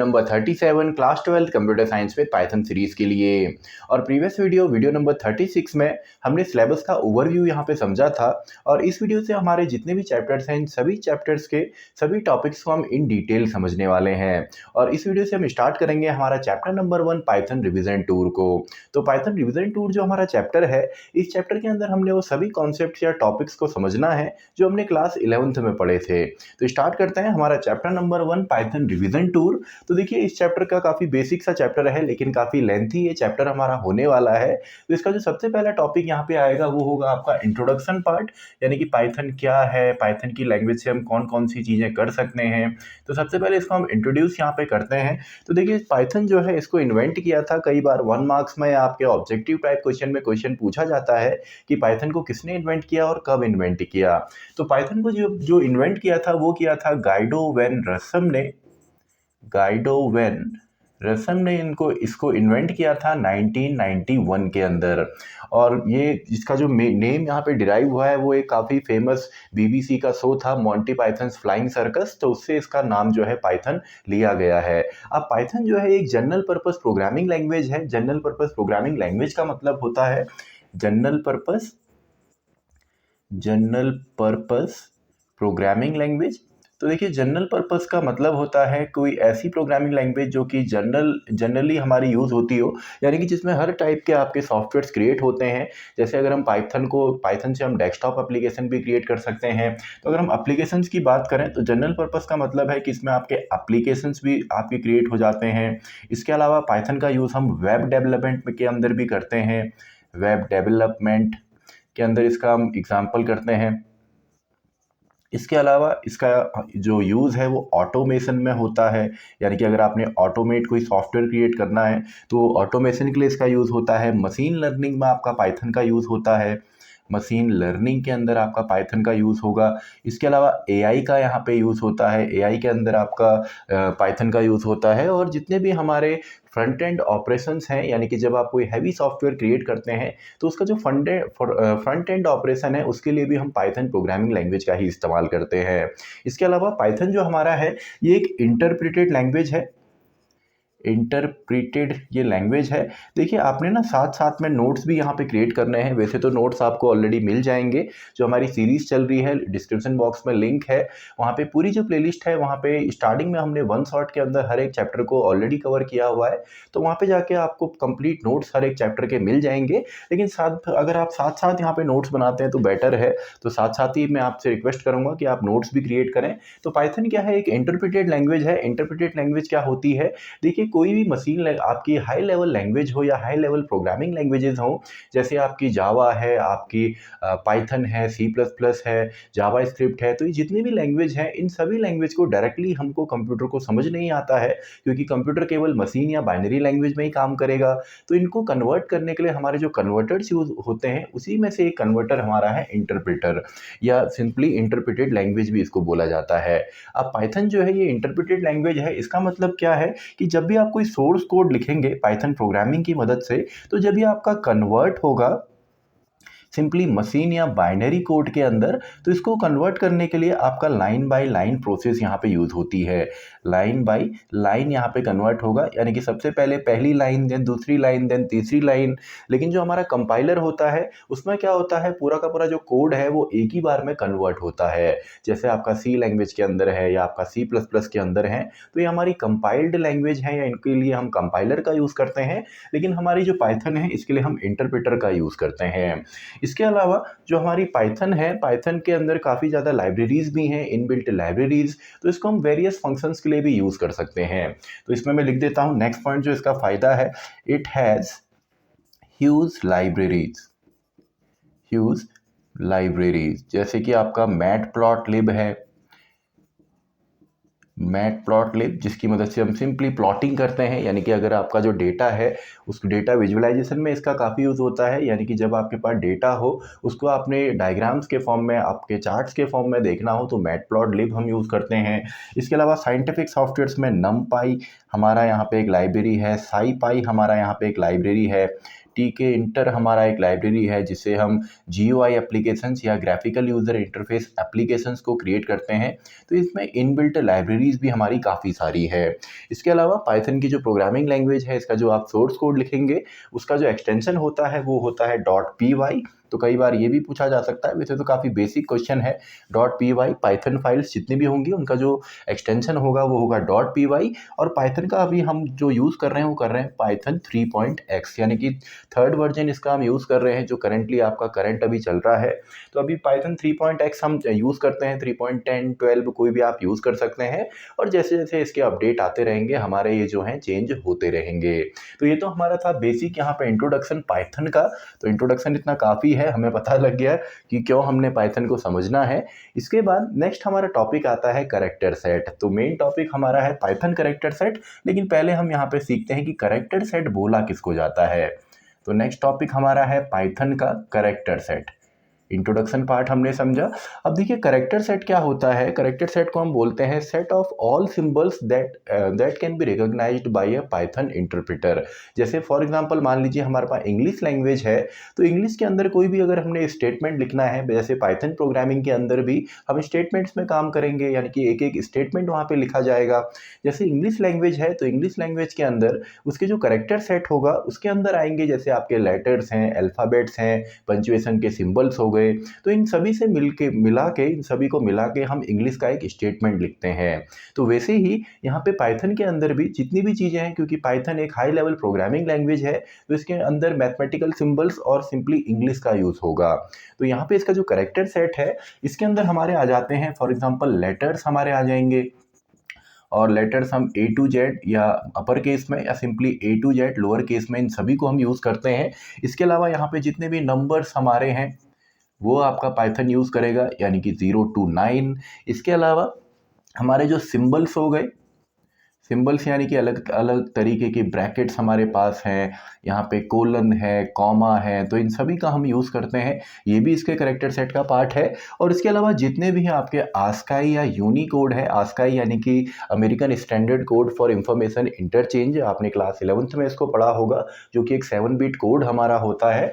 Number 37 class 12 computer science with Python series के लिए। और प्रीवियस वीडियो नंबर 36 में हमने सिलेबस का ओवरव्यू यहाँ पे समझा था। और इस वीडियो से हमारे जितने भी चैप्टर्स हैं इन सभी चैप्टर्स के सभी टॉपिक्स को हम इन डिटेल समझने वाले हैं। और इस वीडियो से हम स्टार्ट करेंगे हमारा chapter number 1 Python revision tour को। तो पाइथन रिवीजन टूर जो हमारा चैप्टर है, इस चैप्टर के अंदर हमने वो सभी कॉन्सेप्ट या टॉपिक्स को समझना है जो हमने क्लास 11th में पढ़े थे। तो स्टार्ट करते हैं हमारा chapter number 1 Python revision tour. तो देखिए इस चैप्टर का काफ़ी बेसिक सा चैप्टर है, लेकिन काफ़ी लेंथी ये चैप्टर हमारा होने वाला है। तो इसका जो सबसे पहला टॉपिक यहाँ पे आएगा वो होगा आपका इंट्रोडक्शन पार्ट, यानी कि पाइथन क्या है, पाइथन की लैंग्वेज से हम कौन कौन सी चीज़ें कर सकते हैं। तो सबसे पहले इसको हम इंट्रोड्यूस यहाँ पे करते हैं। तो देखिए पाइथन जो है इसको इन्वेंट किया था, कई बार 1 मार्क्स में आपके ऑब्जेक्टिव टाइप क्वेश्चन में क्वेश्चन पूछा जाता है कि पाइथन को किसने इन्वेंट किया और कब इन्वेंट किया। तो पाइथन को जो जो इन्वेंट किया था वो किया था गाइडो वेन रसम ने इसको इन्वेंट किया था 1991 के अंदर। और ये इसका जो नेम यहाँ पे डिराइव हुआ है वो एक काफ़ी फेमस बीबीसी का शो था मॉन्टी पाइथन्स फ्लाइंग सर्कस, तो उससे इसका नाम जो है पाइथन लिया गया है। अब पाइथन जो है एक जनरल पर्पस प्रोग्रामिंग लैंग्वेज है। जनरल पर्पस प्रोग्रामिंग लैंग्वेज का मतलब होता है जनरल पर्पस प्रोग्रामिंग लैंग्वेज। तो देखिए जनरल पर्पस का मतलब होता है कोई ऐसी प्रोग्रामिंग लैंग्वेज जो कि जनरली हमारी यूज़ होती हो, यानी कि जिसमें हर टाइप के आपके सॉफ्टवेयर्स क्रिएट होते हैं। जैसे अगर हम पाइथन से हम डेस्कटॉप एप्लीकेशन भी क्रिएट कर सकते हैं। तो अगर हम एप्लीकेशंस की बात करें तो जनरल पर्पस का मतलब है कि इसमें आपके एप्लीकेशंस भी आपके क्रिएट हो जाते हैं। इसके अलावा पाइथन का यूज़ हम वेब डेवलपमेंट के अंदर भी करते हैं। वेब डेवलपमेंट के अंदर इसका हम एग्जाम्पल करते हैं। इसके अलावा इसका जो यूज़ है वो ऑटोमेशन में होता है, यानी कि अगर आपने ऑटोमेट कोई सॉफ्टवेयर क्रिएट करना है तो ऑटोमेशन के लिए इसका यूज़ होता है। मशीन लर्निंग में आपका पाइथन का यूज़ होता है, मशीन लर्निंग के अंदर आपका पाइथन का यूज़ होगा। इसके अलावा एआई का यहाँ पे यूज़ होता है, एआई के अंदर आपका पाइथन का यूज़ होता है। और जितने भी हमारे फ्रंट एंड ऑपरेशंस हैं, यानी कि जब आप कोई हैवी सॉफ्टवेयर क्रिएट करते हैं तो उसका जो फ्रंट एंड ऑपरेशन है उसके लिए भी हम पाइथन प्रोग्रामिंग लैंग्वेज का ही इस्तेमाल करते हैं। इसके अलावा पाइथन जो हमारा है ये एक इंटरप्रिटेड लैंग्वेज है। इंटरप्रिटेड ये लैंग्वेज है। देखिए आपने ना साथ साथ में नोट्स भी यहाँ पे क्रिएट करने हैं। वैसे तो नोट्स आपको ऑलरेडी मिल जाएंगे, जो हमारी सीरीज चल रही है डिस्क्रिप्शन बॉक्स में लिंक है, वहाँ पे पूरी जो प्लेलिस्ट है वहाँ पे स्टार्टिंग में हमने वन शॉट के अंदर हर एक चैप्टर को ऑलरेडी कवर किया हुआ है। तो वहाँ पे जाके आपको कंप्लीट नोट्स हर एक चैप्टर के मिल जाएंगे। लेकिन अगर आप साथ साथ यहाँ पे नोट्स बनाते हैं तो बेटर है। तो साथ साथ ही मैं आपसे रिक्वेस्ट करूँगा कि आप नोट्स भी क्रिएट करें। तो पाइथन क्या है, एक इंटरप्रिटेड लैंग्वेज है। इंटरप्रिटेड लैंग्वेज क्या होती है, देखिए कोई भी मशीन आपकी हाई लेवल लैंग्वेज हो या हाई लेवल प्रोग्रामिंग लैंग्वेजेस हो, जैसे आपकी जावा है, आपकी पाइथन है, C++ है, जावा स्क्रिप्ट है, तो ये जितनी भी लैंग्वेज है इन सभी लैंग्वेज को डायरेक्टली हमको कंप्यूटर को समझ नहीं आता है, क्योंकि कंप्यूटर केवल मशीन या बाइनरी लैंग्वेज में ही काम करेगा। तो इनको कन्वर्ट करने के लिए हमारे जो कन्वर्टर्स यूज होते हैं उसी में से एक कन्वर्टर हमारा है इंटरप्रेटर, या सिंपली इंटरप्रेटेड लैंग्वेज भी इसको बोला जाता है। अब पाइथन जो है ये इंटरप्रेटेड लैंग्वेज है। इसका मतलब क्या है कि जब भी आप कोई सोर्स कोड लिखेंगे पाइथन प्रोग्रामिंग की मदद से, तो जब ये आपका कन्वर्ट होगा सिंपली मशीन या बाइनरी कोड के अंदर, तो इसको कन्वर्ट करने के लिए आपका लाइन बाय लाइन प्रोसेस यहाँ पे यूज होती है। लाइन बाय लाइन यहाँ पे कन्वर्ट होगा, यानी कि सबसे पहले पहली लाइन, देन दूसरी लाइन, देन तीसरी लाइन। लेकिन जो हमारा कंपाइलर होता है उसमें क्या होता है, पूरा का पूरा जो कोड है वो एक ही बार में कन्वर्ट होता है। जैसे आपका सी लैंग्वेज के अंदर है या आपका C++ के अंदर है, तो ये हमारी कंपाइल्ड लैंग्वेज है या इनके लिए हम कंपाइलर का यूज़ करते हैं। लेकिन हमारी जो पाइथन है इसके लिए हम इंटरप्रेटर का यूज़ करते हैं। इसके अलावा जो हमारी पाइथन है, पाइथन के अंदर काफ़ी ज़्यादा लाइब्रेरीज भी हैं, इनबिल्ट लाइब्रेरीज, तो इसको हम वेरियस फंक्शंस के लिए भी यूज़ कर सकते हैं। तो इसमें मैं लिख देता हूँ नेक्स्ट पॉइंट जो इसका फ़ायदा है, इट हैज़ ह्यूज लाइब्रेरीज, जैसे कि आपका मैटप्लॉटलिब है, मैटप्लॉटलिब, जिसकी मदद से हम सिंपली प्लॉटिंग करते हैं। यानी कि अगर आपका जो डेटा है उस डेटा विजुअलाइजेशन में इसका काफ़ी यूज़ होता है। यानी कि जब आपके पास डेटा हो उसको आपने डायग्राम्स के फॉर्म में, आपके चार्ट्स के फॉर्म में देखना हो, तो मैटप्लॉटलिब हम यूज़ करते हैं। इसके अलावा साइंटिफिक सॉफ्टवेयर्स में नमपाई हमारा यहाँ पे एक लाइब्रेरी है, साईपाई हमारा यहाँ पे एक लाइब्रेरी है, टीके इंटर हमारा एक लाइब्रेरी है जिससे हम जीयूआई एप्लीकेशंस या ग्राफिकल यूज़र इंटरफेस एप्लीकेशंस को क्रिएट करते हैं। तो इसमें इनबिल्ट लाइब्रेरीज भी हमारी काफ़ी सारी है। इसके अलावा पाइथन की जो प्रोग्रामिंग लैंग्वेज है, इसका जो आप सोर्स कोड लिखेंगे उसका जो एक्सटेंशन होता है वो होता है .py। तो कई बार ये भी पूछा जा सकता है, वैसे तो काफ़ी बेसिक क्वेश्चन है। .py पाइथन फाइल्स जितनी भी होंगी उनका जो एक्सटेंशन होगा वो होगा .py। और पाइथन का अभी हम जो यूज़ कर रहे हैं वो कर रहे हैं पाइथन 3.x, यानी कि थर्ड वर्जन इसका हम यूज़ कर रहे हैं जो करंटली आपका करंट अभी चल रहा है। तो अभी पाइथन 3.x हम यूज़ करते हैं, 3.10 12 कोई भी आप यूज़ कर सकते हैं। और जैसे जैसे इसके अपडेट आते रहेंगे हमारे ये जो हैं चेंज होते रहेंगे। तो ये तो हमारा था बेसिक यहाँ पे इंट्रोडक्शन पाइथन का। तो इंट्रोडक्शन इतना काफ़ी है, हमें पता लग गया कि क्यों हमने पाइथन को समझना है। इसके बाद नेक्स्ट हमारा टॉपिक आता है कैरेक्टर सेट। तो मेन टॉपिक हमारा है पाइथन कैरेक्टर सेट, लेकिन पहले हम यहाँ पे सीखते हैं कि कैरेक्टर सेट बोला किसको जाता है। तो नेक्स्ट टॉपिक हमारा है पाइथन का कैरेक्टर सेट। इंट्रोडक्शन पार्ट हमने समझा। अब देखिए कैरेक्टर सेट क्या होता है। कैरेक्टर सेट को हम बोलते हैं set of all symbols that can be recognised by a Python interpreter. जैसे फॉर एग्जांपल मान लीजिए हमारे पास इंग्लिश लैंग्वेज है, तो इंग्लिश के अंदर कोई भी अगर हमने स्टेटमेंट लिखना है, जैसे पाइथन प्रोग्रामिंग के अंदर भी हम स्टेटमेंट्स में काम करेंगे, यानी कि एक एक स्टेटमेंट वहाँ पे लिखा जाएगा। जैसे इंग्लिश लैंग्वेज है तो इंग्लिश लैंग्वेज के अंदर उसके जो कैरेक्टर सेट होगा उसके अंदर आएंगे जैसे आपके लेटर्स हैं, अल्फ़ाबेट्स हैं, पंचुएशन के सिंबल्स हो गए। तो इन सभी से मिला के इन सभी को मिला के हम इंग्लिश का एक स्टेटमेंट लिखते हैं। तो वैसे ही यहाँ पे पाइथन के अंदर भी जितनी भी चीज़ें हैं, क्योंकि पाइथन एक हाई लेवल प्रोग्रामिंग लैंग्वेज है तो इसके अंदर मैथमेटिकल सिंबल्स और सिंपली इंग्लिश का यूज़ होगा। तो यहाँ पे इसका जो कैरेक्टर सेट है इसके अंदर हमारे आ जाते हैं, फॉर एग्जाम्पल लेटर्स हमारे आ जाएंगे। और लेटर्स हम A to Z या अपर केस में या simply A to Z lower case में, इन सभी को हम यूज़ करते हैं। इसके अलावा यहाँ पे जितने भी नंबर्स हमारे हैं वो आपका पाइथन यूज़ करेगा, यानी कि 0 to 9। इसके अलावा हमारे जो सिंबल्स हो गए, सिंबल्स यानी कि अलग अलग तरीके के ब्रैकेट्स हमारे पास हैं, यहाँ पे कोलन है, कॉमा है, तो इन सभी का हम यूज़ करते हैं। ये भी इसके कैरेक्टर सेट का पार्ट है। और इसके अलावा जितने भी हैं आपके आस्काई या यूनिकोड है, आस्काई यानी कि American standard code for information interchange, आपने क्लास 11th में इसको पढ़ा होगा, जो कि एक 7 बिट कोड हमारा होता है,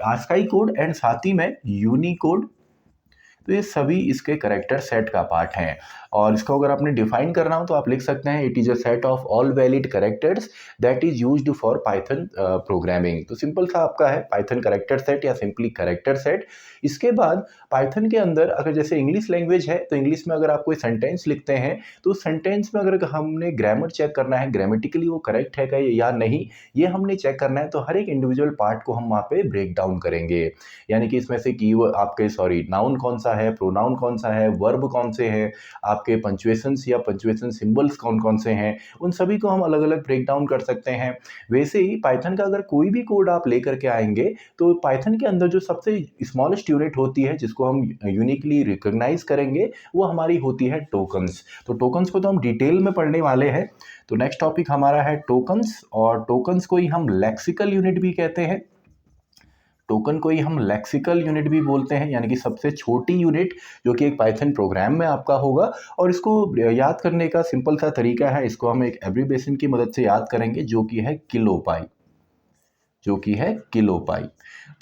आस्काई कोड एंड साथ ही में यूनिकोड। तो ये सभी इसके कैरेक्टर सेट का पार्ट हैं। और इसको अगर आपने डिफाइन करना हो तो आप लिख सकते हैं it is a set of all valid characters that is used for Python programming. तो सिंपल सा आपका है पाइथन कैरेक्टर सेट या सिंपली कैरेक्टर सेट। इसके बाद पाइथन के अंदर अगर जैसे इंग्लिश लैंग्वेज है तो इंग्लिश में अगर आप कोई सेंटेंस लिखते हैं तो सेंटेंस में अगर हमने ग्रामर चेक करना है, ग्रामेटिकली वो करेक्ट है क्या या नहीं, ये हमने चेक करना है, तो हर एक इंडिविजुअल पार्ट को हम वहाँ पे ब्रेक डाउन करेंगे। यानी कि इसमें से आपके नाउन कौन सा है, प्रोनाउन कौन सा है, वर्ब कौन से हैं, आपके पंचुएशंस या पंचुएशन सिंबल्स कौन कौन से हैं, उन सभी को हम अलग अलग ब्रेक डाउन कर सकते हैं। वैसे ही पाइथन का अगर कोई भी कोड आप लेकर के आएंगे तो पाइथन के अंदर जो सबसे स्मॉलेस्ट यूनिट होती है जिसको हम यूनिकली रिकॉग्नाइज करेंगे वो हमारी होती है टोकन्स। तो टोकन्स को तो हम डिटेल में पढ़ने वाले हैं। तो नेक्स्ट टॉपिक हमारा है टोकन्स, और टोकन्स को ही हम लेक्सिकल यूनिट भी कहते हैं। टोकन को ही हम लेक्सिकल यूनिट भी बोलते हैं, यानी कि सबसे छोटी यूनिट जो कि एक पाइथन प्रोग्राम में आपका होगा। और इसको याद करने का सिंपल सा तरीका है, इसको हम एक एब्रीविएशन की मदद से याद करेंगे जो कि है किलोपाई, जो कि है किलोपाई।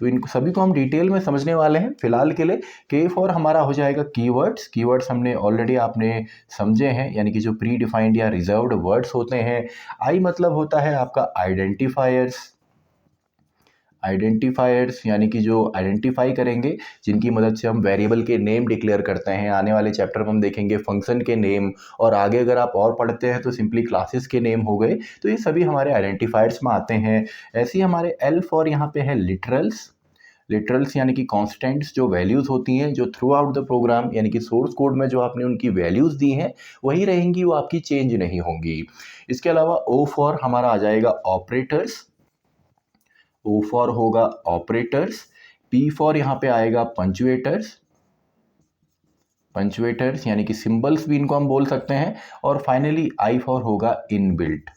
तो इन सभी को हम डिटेल में समझने वाले हैं। फिलहाल के लिए के फॉर हमारा हो जाएगा कीवर्ड्स। कीवर्ड्स हमने ऑलरेडी आपने समझे हैं, यानी कि जो प्री डिफाइंड या रिजर्व्ड वर्ड्स होते हैं। आई मतलब होता है आपका आइडेंटिफायर्स, आइडेंटिफायर्स यानी कि जो आइडेंटिफाई करेंगे, जिनकी मदद से हम वेरिएबल के नेम डिक्लेयर करते हैं। आने वाले चैप्टर में हम देखेंगे फंक्शन के नेम, और आगे अगर आप और पढ़ते हैं तो सिंपली क्लासेस के नेम हो गए। तो ये सभी हमारे आइडेंटिफायर्स में आते हैं। ऐसे ही हमारे एल फॉर यहाँ पे है लिटरल्स। लिटरल्स यानी कि कॉन्स्टेंट्स, जो वैल्यूज़ होती हैं जो थ्रू आउट द प्रोग्राम, यानी कि सोर्स कोड में जो आपने उनकी वैल्यूज़ दी हैं वही रहेंगी, वो आपकी चेंज नहीं होंगी। इसके अलावा ओ फॉर हमारा आ जाएगा ऑपरेटर्स, O फॉर होगा ऑपरेटर्स। P फॉर यहाँ पे आएगा पंचुएटर्स, पंचुएटर्स यानी कि सिंबल्स भी इनको हम बोल सकते हैं। और फाइनली I फॉर होगा इनबिल्ट।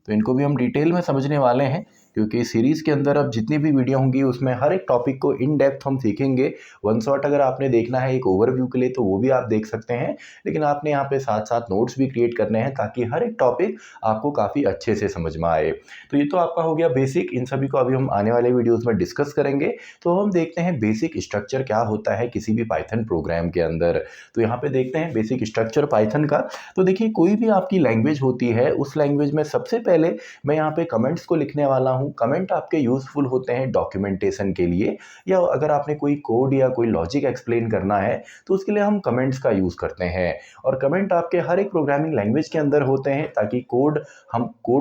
तो इनको भी हम डिटेल में समझने वाले हैं, क्योंकि सीरीज़ के अंदर अब जितनी भी वीडियो होंगी उसमें हर एक टॉपिक को इन डेप्थ हम सीखेंगे। वन शॉट अगर आपने देखना है एक ओवरव्यू के लिए तो वो भी आप देख सकते हैं, लेकिन आपने यहाँ पे साथ साथ नोट्स भी क्रिएट करने हैं ताकि हर एक टॉपिक आपको काफ़ी अच्छे से समझ में आए। तो ये तो आपका हो गया बेसिक, इन सभी को अभी हम आने वाले वीडियोज़ में डिस्कस करेंगे। तो हम देखते हैं बेसिक स्ट्रक्चर क्या होता है किसी भी पाइथन प्रोग्राम के अंदर। तो यहाँ पे देखते हैं बेसिक स्ट्रक्चर पाइथन का। तो देखिए कोई भी आपकी लैंग्वेज होती है, उस लैंग्वेज में सबसे पहले मैं यहाँ पे कमेंट्स को लिखने वाला हूँ। कमेंट आपके यूजफुल होते हैं डॉक्यूमेंटेशन के लिए, या अगर आपने कोई कोड या कोई लॉजिक एक्सप्लेन करना है तो उसके लिए हम कमेंट्स का यूज़ करते हैं। और कमेंट आपके हर एक प्रोग्रामिंग लैंग्वेज के अंदर होते हैं ताकि कोड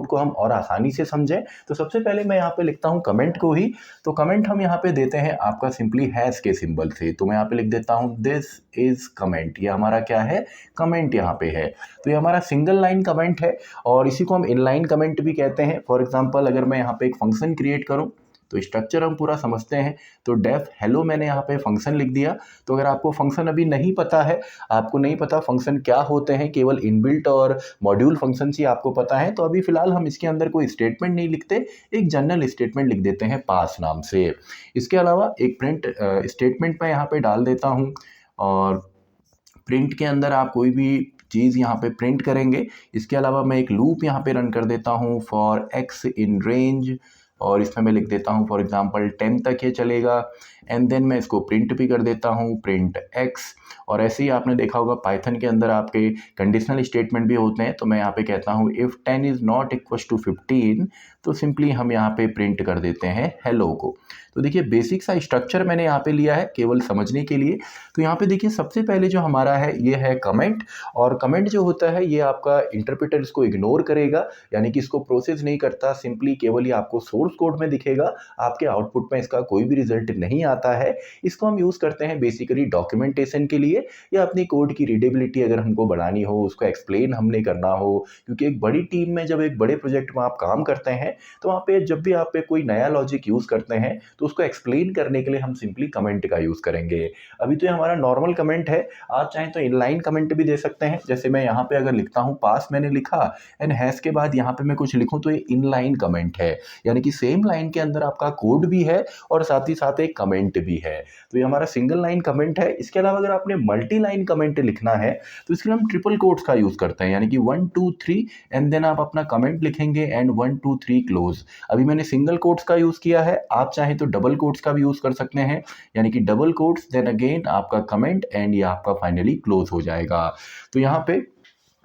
को हम और आसानी से समझें। तो सबसे पहले मैं यहाँ पे लिखता हूँ कमेंट को ही। तो कमेंट हम यहाँ पे देते हैं आपका सिंपली हैश के सिंबल से। तो मैं यहाँ पे लिख देता हूँ दिस इज कमेंट। ये हमारा क्या है, कमेंट यहाँ पे है। तो ये हमारा सिंगल लाइन कमेंट है और इसी को हम इनलाइन कमेंट भी कहते हैं। फॉर एग्जांपल अगर मैं यहाँ पे एक फंक्शन क्रिएट करूँ तो स्ट्रक्चर हम पूरा समझते हैं। तो डेफ हेलो मैंने यहाँ पे फंक्शन लिख दिया। तो अगर आपको फंक्शन अभी नहीं पता है, आपको नहीं पता फंक्शन क्या होते हैं, केवल इनबिल्ट और मॉड्यूल फंक्शन ही आपको पता है, तो अभी फिलहाल हम इसके अंदर कोई स्टेटमेंट नहीं लिखते, एक जनरल स्टेटमेंट लिख देते हैं पास नाम से। इसके अलावा एक प्रिंट स्टेटमेंट मैं यहाँ पे डाल देता हूँ और प्रिंट के अंदर आप कोई भी चीज़ यहाँ पे प्रिंट करेंगे। इसके अलावा मैं एक लूप यहाँ पे रन कर देता हूँ फॉर एक्स इन रेंज, और इसमें मैं लिख देता हूँ फॉर एग्जांपल 10 तक ये चलेगा। एंड देन मैं इसको प्रिंट भी कर देता हूँ प्रिंट एक्स। और ऐसे ही आपने देखा होगा पाइथन के अंदर आपके कंडीशनल स्टेटमेंट भी होते हैं। तो मैं यहाँ पे कहता हूँ if 10 is not equal to 15, तो सिंपली हम यहाँ पे प्रिंट कर देते हैं हेलो को। तो देखिए बेसिक सा स्ट्रक्चर मैंने यहाँ पे लिया है केवल समझने के लिए। तो यहाँ पे देखिए सबसे पहले जो हमारा है ये है कमेंट। और कमेंट जो होता है ये आपका इंटरप्रेटर इसको इग्नोर करेगा, यानी कि इसको प्रोसेस नहीं करता, सिंपली केवल ये आपको सोर्स कोड में दिखेगा, आपके आउटपुट में इसका कोई भी रिजल्ट नहीं आता है। इसको हम यूज़ करते हैं बेसिकली डॉक्यूमेंटेशन के लिए, या अपनी कोड की रीडेबिलिटी अगर हमको बढ़ानी हो, उसको एक्सप्लेन हमने करना हो। क्योंकि एक बड़ी टीम में जब एक बड़े प्रोजेक्ट में आप काम करते हैं तो वहाँ पे जब भी आप पे कोई नया लॉजिक यूज़ करते हैं तो उसको एक्सप्लेन करने के लिए हम सिंपली कमेंट का यूज़ करेंगे। अभी तो ये हमारा नॉर्मल कमेंट है, आप चाहें तो इनलाइन कमेंट भी दे सकते हैं। जैसे मैं यहाँ पे अगर लिखता हूँ पास मैंने लिखा एंड हैश के बाद यहाँ पे मैं कुछ लिखूँ तो ये इनलाइन कमेंट है, यानी कि सेम लाइन के अंदर आपका कोड भी है और साथ ही साथ एक कमेंट भी है। तो ये हमारा सिंगल लाइन कमेंट है। इसके अलावा अगर आपने मल्टी लाइन कमेंट लिखना है तो इसके लिए हम ट्रिपल कोट्स का यूज़ करते हैं, यानी कि 1 2 3 एंड देन आप अपना कमेंट लिखेंगे एंड 1 2 3 क्लोज। अभी मैंने सिंगल कोट्स का यूज़ किया है, आप चाहें तो डबल कोट्स का भी यूज़ कर सकते हैं, यानी कि डबल कोट्स देन अगेन आपका कमेंट एंड ये आपका फाइनली क्लोज हो जाएगा। तो यहाँ पे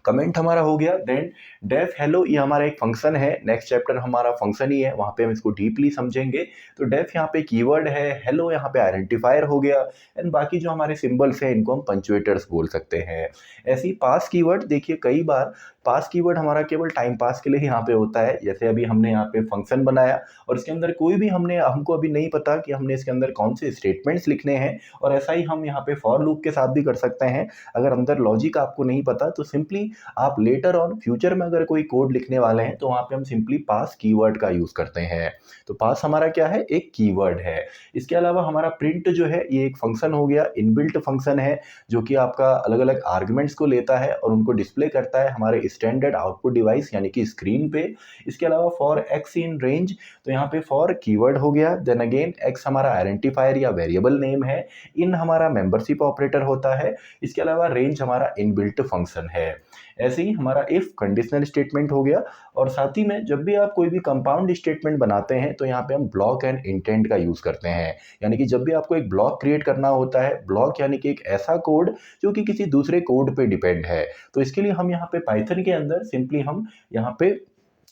कमेंट हमारा हो गया। देन डेफ हेलो ये हमारा एक फंक्शन है, नेक्स्ट चैप्टर हमारा फंक्शन ही है, वहाँ पे हम इसको डीपली समझेंगे। तो डेफ यहाँ पे कीवर्ड है, हेलो यहाँ पे आइडेंटिफायर हो गया एंड बाकी जो हमारे सिंबल्स हैं इनको हम पंक्चुएटर्स बोल सकते हैं। ऐसे ही पास कीवर्ड, देखिए कई बार पास कीवर्ड हमारा केवल टाइम पास के लिए यहाँ पे होता है। जैसे अभी हमने यहाँ पे फंक्शन बनाया और इसके अंदर कोई भी हमको अभी नहीं पता कि हमने इसके अंदर कौन से स्टेटमेंट्स लिखने हैं, और ऐसा ही हम यहाँ पे फॉर लूप के साथ भी कर सकते हैं। अगर अंदर लॉजिक आपको नहीं पता तो सिंपली आप लेटर ऑन फ्यूचर में अगर कोई कोड लिखने वाले हैं तो वहाँ पे हम सिंपली पास कीवर्ड का यूज़ करते हैं। तो पास हमारा क्या है, एक कीवर्ड है। इसके अलावा हमारा प्रिंट जो है ये एक फंक्शन हो गया, इनबिल्ट फंक्शन है जो कि आपका अलग अलग आर्गुमेंट्स को लेता है और उनको डिस्प्ले करता है हमारे स्टैंडर्ड आउटपुट डिवाइस यानी कि स्क्रीन पे। इसके अलावा फॉर एक्स इन रेंज, तो यहाँ पे फॉर कीवर्ड हो गया, देन अगेन एक्स हमारा आइडेंटिफायर या वेरिएबल नेम है, इन हमारा मेंबरशिप ऑपरेटर होता है। इसके अलावा रेंज हमारा इनबिल्ट फंक्शन है। ऐसे ही हमारा इफ कंडीशनल स्टेटमेंट हो गया। और साथ ही में जब भी आप कोई भी कंपाउंड स्टेटमेंट बनाते हैं तो यहाँ पे हम ब्लॉक एंड इंटेंट का यूज़ करते हैं, यानी कि जब भी आपको एक ब्लॉक क्रिएट करना होता है, ब्लॉक यानी कि एक ऐसा कोड जो कि किसी दूसरे कोड पे डिपेंड है, तो इसके लिए हम यहाँ पे पाइथन के अंदर सिंपली हम यहाँ पे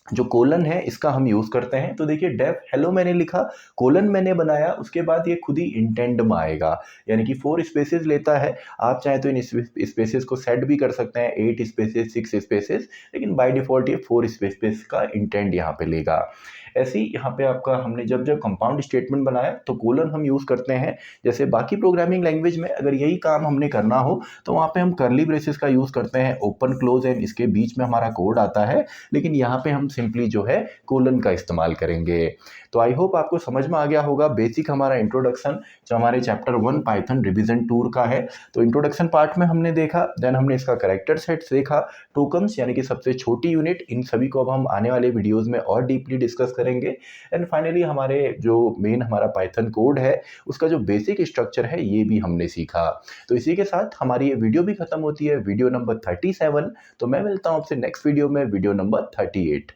जो कोलन है इसका हम यूज़ करते हैं। तो देखिए डेफ हेलो मैंने लिखा, कोलन मैंने बनाया, उसके बाद ये खुद ही इंटेंड में आएगा, यानी कि 4 स्पेसेस लेता है। आप चाहें तो इन स्पेसेस को सेट भी कर सकते हैं, 8 स्पेसेस 6 स्पेसेस, लेकिन बाय डिफ़ॉल्ट ये 4 स्पेसेस का इंटेंड यहाँ पे लेगा। ऐसे ही यहाँ पे आपका हमने जब कंपाउंड स्टेटमेंट बनाया तो कोलन हम यूज़ करते हैं। जैसे बाकी प्रोग्रामिंग लैंग्वेज में अगर यही काम हमने करना हो तो वहाँ पे हम कर्ली ब्रेसेस का यूज़ करते हैं, ओपन क्लोज एंड इसके बीच में हमारा कोड आता है। लेकिन यहाँ पे हम सिंपली जो है कोलन का इस्तेमाल करेंगे। तो आई होप आपको समझ में आ गया होगा बेसिक हमारा इंट्रोडक्शन जो हमारे चैप्टर 1 पाइथन रिवीजन टूर का है। तो इंट्रोडक्शन पार्ट में हमने देखा, देन हमने इसका कैरेक्टर सेट्स देखा, टोकन्स यानी कि सबसे छोटी यूनिट, इन सभी को अब हम आने वाले वीडियोस में और डीपली डिस्कस करेंगे। एंड फाइनली हमारे जो मेन हमारा पाइथन कोड है उसका जो बेसिक स्ट्रक्चर है ये भी हमने सीखा। तो इसी के साथ हमारी ये वीडियो भी खत्म होती है, वीडियो नंबर 37। तो मैं मिलता हूँ आपसे नेक्स्ट वीडियो में, वीडियो नंबर 38।